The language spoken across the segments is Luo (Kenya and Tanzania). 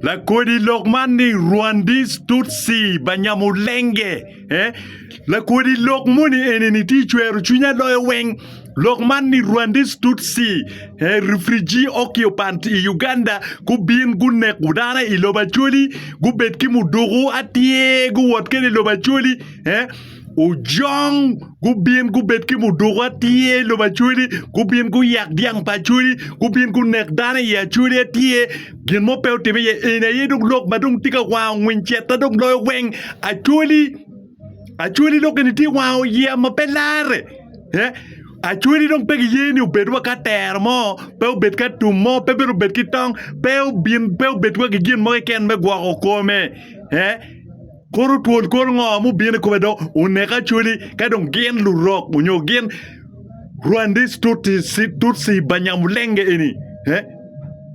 La kodi lokmani Rwandese Tutsi Banyamulenge La kodi lokmuni eneniti chweru chunya loyo weng lokmani Rwandese Tutsi refugee occupant i Uganda kubin gunne kudana iloba chuli gubet kimudogo atie guwat kene loba chuli Ujong gubin gubet ki mudoga tie lo bachuli gubin gu yak diang pachuli gubin gu nek dana ya chuli tie gin mo pe tebe ye ina yeduk lok badung tika wa winche ta dong lo weng achuli lok ni ti wa ye ma pelare achuli dong pe ye ni ubedwa ka termo pe ubet ka tumo pe beru bet ki tong pe ubet wa gin mo ken me gwa ko kome Koro tuol koro ngo mu bine komedo uneka chuli kadong gen lurok unyo gen Rwandese Tutsi Banyamulenge eni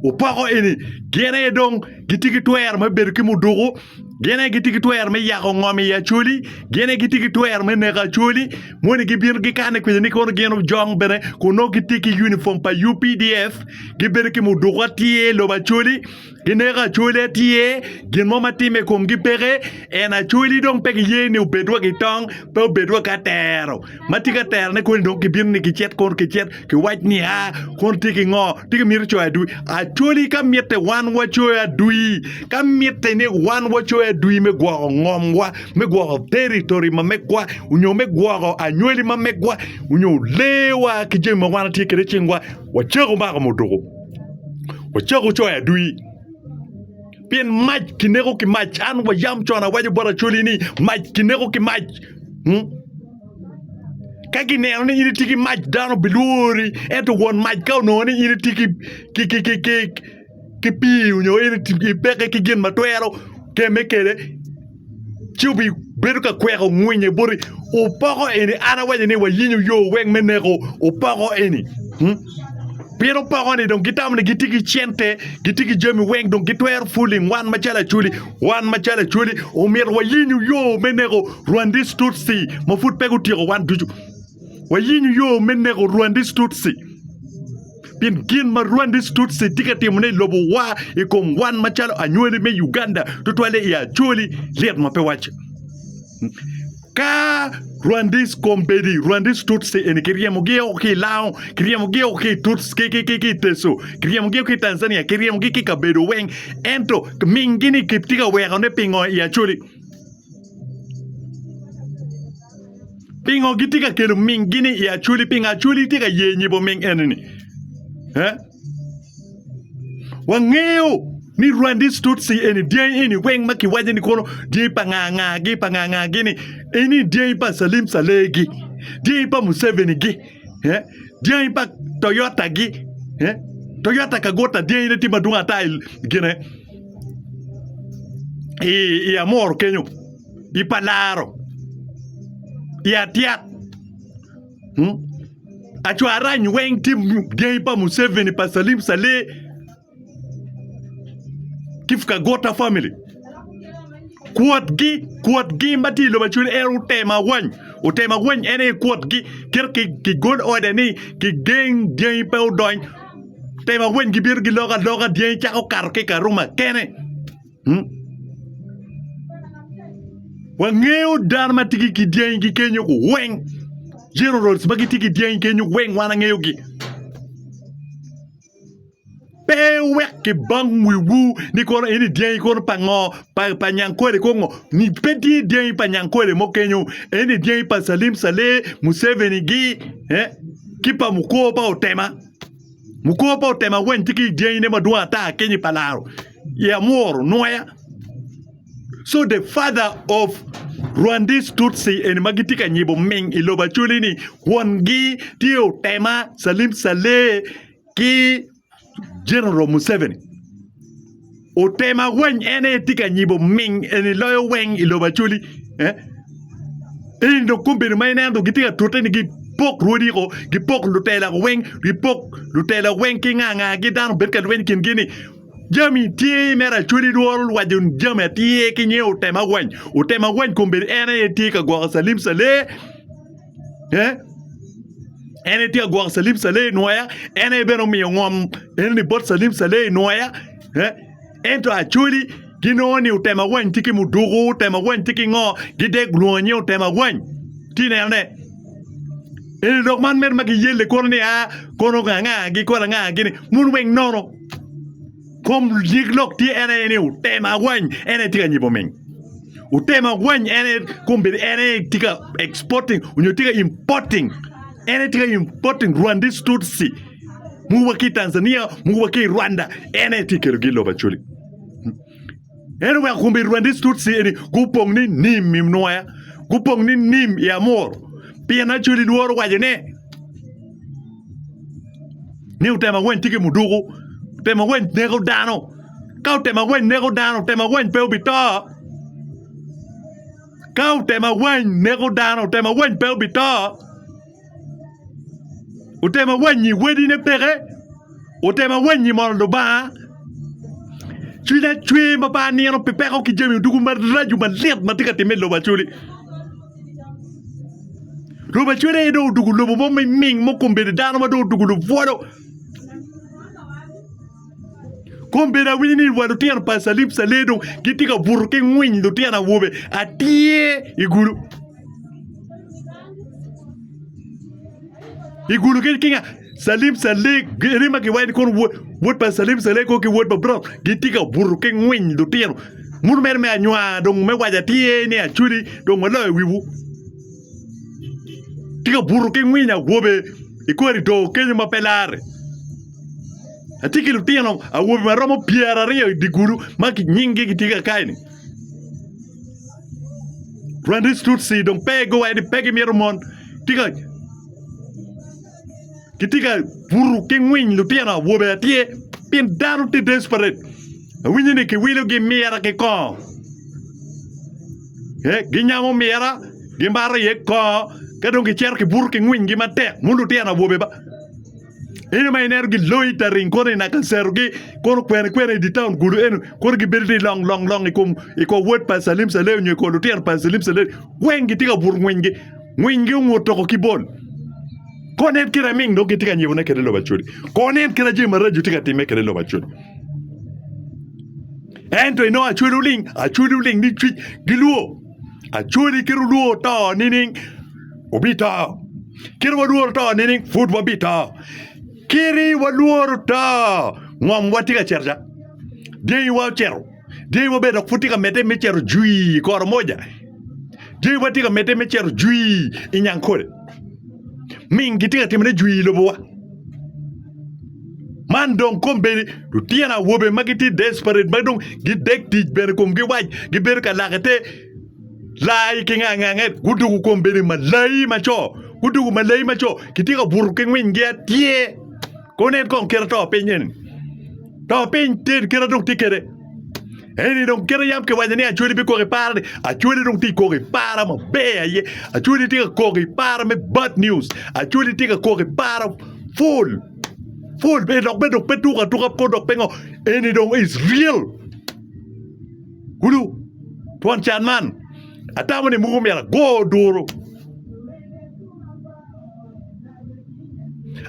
upako eni gene dong gitiki tuer me berki mudugo gene gitiki tuer me yako ngomi ya chuli gene gitiki tuer me neka chuli moni gibir gikane kwenye nikono geno jong bene kuno gitiki uniform pa UPDF giberki mudugo tie loba chuli Ginera chule tie, gin mama time kom gipere, en a chuli dong pek ye ni ubedwa gitong, pe ubedwa katero. Mati katero ne kwen dong kibir ni kichet ki white ni ha, kon tiki ngo, tiki mircho adui. A chuli ka miete wan wacho adui, ka miete ne wan wacho adui me gwa ngomwa, me gwa territory ma me gwa, unyo me gwa anyweli ma me gwa, unyo lewa kije ma wana tiki rechingwa, wachego maka modogo. Wachego cho adui. Pien mach kineko ki mach an wa yam chona waje bora chuli ni mach kineko ki mach kagi ne oni ini tiki mach dano biluri eto won mach ka no ni ini tiki ki pi unyo ini tiki peke ki gin matwero ke mekele chubi beruka kweko ngwinye bori upako eni ana waje ni wa yinyu yo weng meneko upako eni Pero pagoni dong kita mne gitiki chente gitiki jemi weng dong gitwer fooling wan machala chuli omir wa yinyu yo menego Rwandese Tutsi mafut pegu tiro wan duju wa yinyu yo menego Rwandese Tutsi Pin gin ma Rwandese Tutsi tika timune lobo wa ikom wan machala anywele me Uganda tutwale ya chuli liat mape wacha Ka Rwandese kombedi Rwandese Tutsi eni kiriamugia oki lao kiriamugia oki Tutsi ki teso kiriamugia oki Tanzania kiriamugia ki kabedo weng ento mingini kiptika wega ne pingo ya chuli pingo gitika kelu mingini ya chuli pinga chuli tika yenyi bo ming eneni wangeo ni Rwandese Tutsi eni dieng eni weng maki waje ni kono die panganga gini eni dieng pa Salim Salegi dieng pa Museveni gi dieng pa Toyota gi Toyota kagota dieng ene tima dunga tail gine i amor kenyo i palaro i atiat achwara weng tim dieng pa Museveni pa Salim Saleh Kifka gota family. Kuat gi mati lo bachul Otema wany ene kuat gi ker ki good order ni ki geng dien pe odoin. Tema wany gi bir gi loga dien chako kar ke karuma kene. Wangeo dan matiki ki dien gi kenyo weng. Generals bagiti ki dien kenyo weng wana ngeo gi. Pewek ke bang wiwu ni kono eni dien kono pango pa nyankole kongo ni peti dien pa nyankole mokenyo eni dien pa Salim Saleh Museveni gi kipa mukopa Otema wen tiki dien ne madua ta kenyi palaro ya moro noya so the father of Rwandese Tutsi eni magitika nyibo ming iloba chulini wangi ti Otema Salim Saleh ki General Museveni Otema weng ene tika nyibo ming eni loyo weng iloba chuli eni do kumbiri mainando gitika tuteni gi pok rudi ko gi pok lutela weng gi pok lutela weng ki nganga gi dan berkat weng kin gini jami tie mera chuli duol wajun jami tie ki nye Otema weng kumbiri ene tika gwa Salim Saleh ene tia gwa Salim Saleh noya ene beno mi ngom ene bot Salim Saleh noya ento Acholi ginoni Otema wan tiki mudugu Otema wan tiki ngo gidek luonye Otema wan tinene ene dok man mer magi yelle korni a kono nga gi kora nga gini mun weng nono kom liglok ti ene Otema wan ene tika nyibomeng Otema wan ene kombe ene tika exporting unyo tika importing ene tika importing Rwandese Tutsi muwaki Tanzania muwaki Rwanda ene tika gilo bachuli ene wa kombe Rwandese Tutsi ene kupong ni nim mimnoya kupong ni nim ya mor piana chuli duoro wajene ni Otema wan tiki mudugu Otema wan nego dano ka Otema wan nego dano Otema wan pe ubita ka Otema wan nego dano Otema wan pe ubita Otema wan ni wedi ne pere Otema wan ni moldo ba chula chwe mapa ni no pepero ki jemi dugu maraju malet matika temelo bachuli lo bachule do dugu lo bo ming mo kombe dano ma do dugu lo vodo kombe na wini wado tian pa salip saledo gitika burke ngwin do tian wobe atie igulu kinga salim sale rima ki wadi kon wot pa salim sale ko ki wot ba bro gitika burke ngwin do tian mun mer me anywa dong me waja tie ne achuri dong wala wiwu tika burke ngwin wobe ikori do kenyo mapelare atiki lutiano awobi maromo piara rio diguru maki nyingi kitika kaini Rwandese Tutsi dong pego edi pegi miromon tika kitika buru kengwin lutiano awobi atie pin dano ti desperate awinyi ne ki wilo gi miera ke ko ginyamo miera gimbara ye ko kadong ki cher ki buru kengwin gi mate mundu tiana awobi ba ene mai nergi loita rincone na kanserugi kono kwene di town gulu enu kono gi berdi long iko word pa salim sale nyo ko lutian pa salim sale wengi tika bur wengi ngoto ko kibon konet kira ming no tika nyibona kede lo bachuri konet kira je maraju tika time kede lo bachuri ento ino achuri ling ni twi giluo achuri kirulo to nining obita kirwa duo to nining food wabita kiri waluoro ta ngom watika cherja dei wa chero dei wa bedo futika mete me chero jui kor moja dei watika mete me chero jui inyankole mingi tika timene jui lobowa man don kombe du tiana wobe magiti desperate badong gidek tij ber kom gi waj gi ber ka lagate lai kinga nganget gudu kombe ni malai macho kitika burke ngwingia tie konet kon kera to penyen to pen ter kera dong tikere eni dong kera yam ke wajani achuri bi ko repare achuri dong ti ko repara mo be ye achuri ti ko repara me bad news achuri ti ko repara full be dok petu ka ko dok pengo eni dong is real gulu tuan chanman atamani mugum ya go duro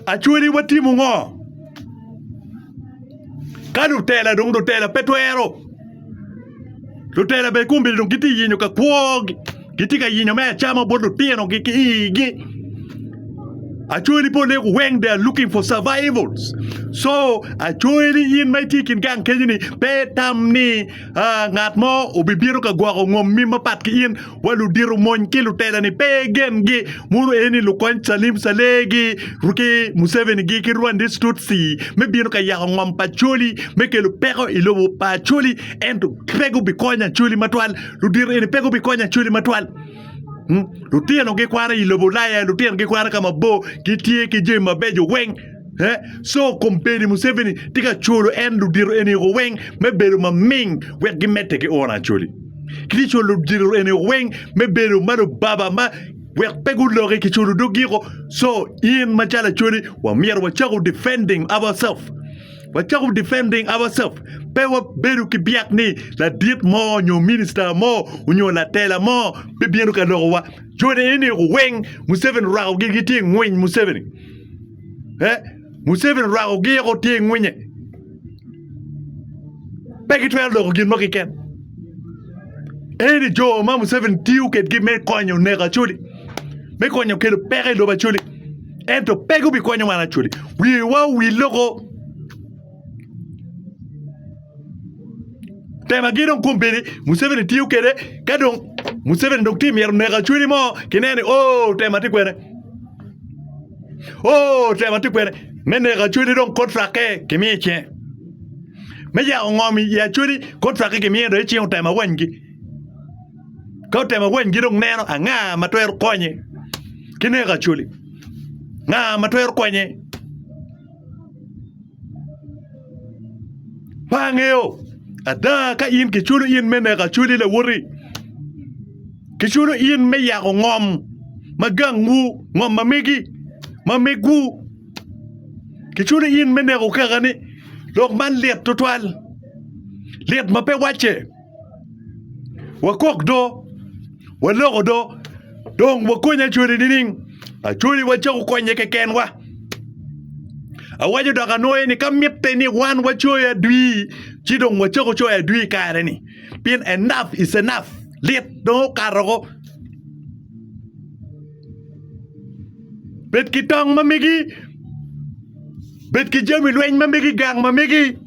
achuri wati mungo kadu tela dong do tela petuero do tela be kumbi dong kiti yinyo ka kwog kiti ka yinyo me chama bodo piano gi actually people when they are looking for survivals so actually in my tikin gang kejini pe tamni ngat mo ubibiro ka gwa ngom mi mapat ki in walu diru mon kilu tela ni pe gengi muru eni lu kon salim salegi ruki Museveni gi ki Rwandese Tutsi me biro ka ya ngom pacholi me kelu pego ilobo pacholi ento pego bikonya chuli matwal lu diru eni pego bikonya chuli matwal lutiano ge kwara ilobulaya lutiano ge kwara kama bo kitie kije mabejo weng so compare Museveni tika chulo en ludiro eni go weng mebelo maming wet gimete ke ona chuli kiti chulo ludiro eni weng mebelo maro baba ma wet pegu lore ki chulo dogiro so in machala chuli wa mier wa chago defending ourselves pewa beru ki biak ni la dit mo nyo minister mo unyo la tela mo be bienu ka lowa jode eni weng Museveni rago gi ti ngwen Museveni Museveni rago gi ko ti ngwenye pegi twel do gin mokiken eni jo mamu 7 tiu ket gi me konyo ne Acholi me konyo kelo pege do Acholi ento pegu bi konyo mana Acholi wi loko tema gidon kumbini Museveni tiu kede kadon Museveni dok tim yer ne Acholi mo kinene tema tikwene tema tikwene mene Acholi don kontrake kimieche me ya ngomi ya Acholi kontrake kimie do chion tema wangi ko tema wangi dong neno anga matwer konye kine Acholi nga matwer konye pangeo ada ka in kichulo in mene Acholi le wori kichulo in me ya ngom magangu ngom mamegu kichulo in mene ko kagani lok man liet total liet mape wache wakok do waloko do dong wakonya Acholi nining Acholi wacho konye kekenwa awajo daga noye ni kamite ni wan wacho ya dwi chidong wacho cho ya dwi kare ni pin enough is enough liet do karogo bet kitong mamigi bet kijami lweny mamigi gang mamigi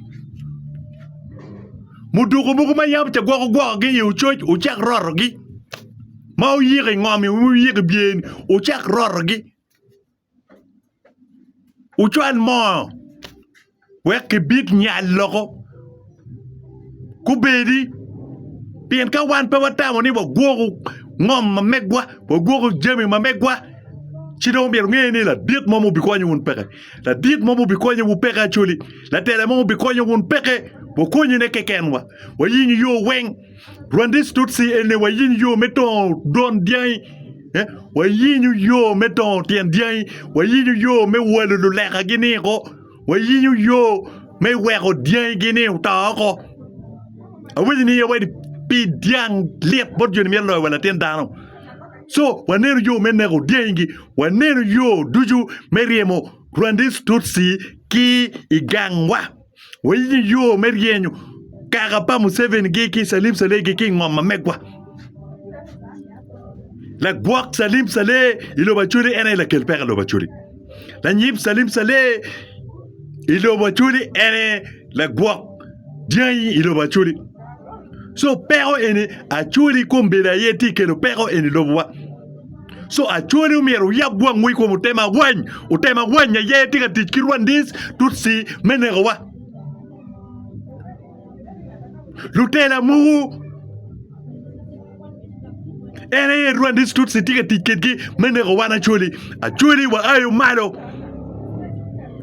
mudugo mugo mayam cha gwo gi uchak roro gi ma uyire ngomi uyire bien uchak roro gi uchwan mo wek big nyal loko kubedi pien ka wan pe watamo ni bo gwo ngom mamegwa bo gwo jemi mamegwa chido mbir ngeni la dit momo bikonyo won peke la dit momo bikonyo wu peke Acholi la tele momo bikonyo won peke bo konyo ne kekenwa wa yin yo weng Rwandese Tutsi ene wa yin yo meton don dian wa yin yo meton tien dian wa yin yo me welu lu leka gini ko wa yin yo me weko dian gini ta ko awi ni wa di pi dian liet bod joni melo wala tien dano so wanero yo menego diengi wanero yo duju meriemo Rwandese Tutsi ki igangwa wayi yo merienyo kaga pa Museveni ki Salim Saleh ki ngoma megwa la guak Salim Saleh ilo Acholi ene la kelpera lo Acholi la nyip Salim Saleh ilo Acholi ene la guak dianyi ilo Acholi so pero ene Acholi kombela yeti kelo pero ene lobwa so Acholi umero yabwa ngui ko Otema wanya yeti ka Rwandese Tutsi menewa lutela mu ene Rwandese Tutsi tika tiketki menewa na Acholi wa ayo malo